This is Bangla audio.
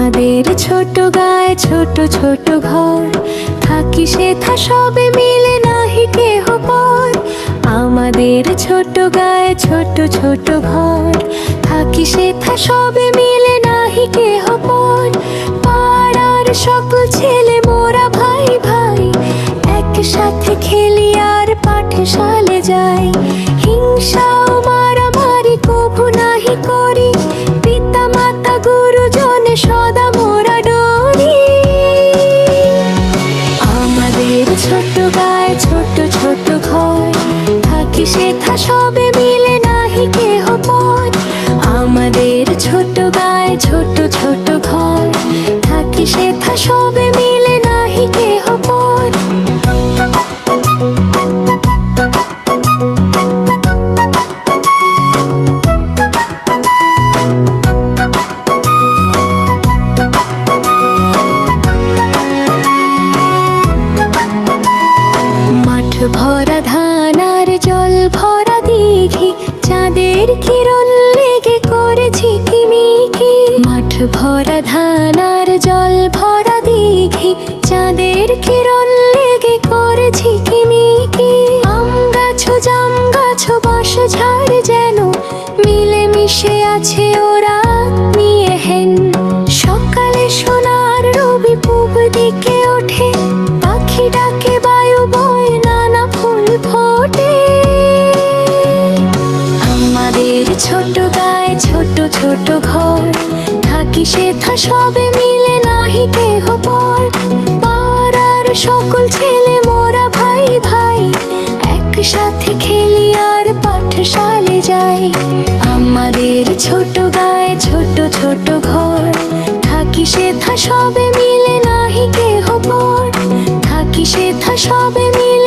আমাদের ছোট গায়ে ছোট ছোট ঘর, থাকি সেথা সবে মিলে নাহি কেহ পর। আমাদের ছোট গায়ে ছোট ছোট ঘর, থাকি সেথা সবে মিলে নাহি কেহ পর। পাড়ার সকল ছেলে মোরা ভাই ভাই, একসাথে খেলি আর পাঠশালে যাই। হিংসা ও মারামারি কভু নাহি করি, পিতা মাতা গুরুজনে সদা মোরা ডরি। আমাদের ছোট গায়ে ছোট ছোট ঘর, থাকি সেথা সবে মিলে নাহি কেহ পর। আমাদের ছোট গায়ে ছোট ছোট ঘর, থাকি সেথা সবে মিলে নাহি কেহ পর। মাঠ ভরা ধান আর জল ভরা দিঘি, চাঁদের কিরণ লেগে করেছি কিমিকি। মাঠ ভরা ধান আর জল ভরা দিঘি, চাঁদের কিরণ লেগে করেছি কিমিকি। আম গাছ জাম গাছ বাঁশ ঝাড় যেন মিলে মিশে আছে ওরা নিয়ে হেন। সকালে সোনার রবি পূব দিকে ওঠে, পাখি ডাকে বায়ু বয় নানা ফুল ফোটে। আমাদের ছোট গায়ে ছোট ছোট ঘর, থাকি সেথা সবে মিলে নাহি কেহ পর। পাড়ার সকল ছেলে মোরা ভাই ভাই, একসাথে খেলি আর পাঠশালে যাই। আমাদের ছোট গায়ে ছোট ছোট ঘর, থাকি সেথা সবে মিলে নাহি কেহ পর। থাকি সেথা সবে মিলে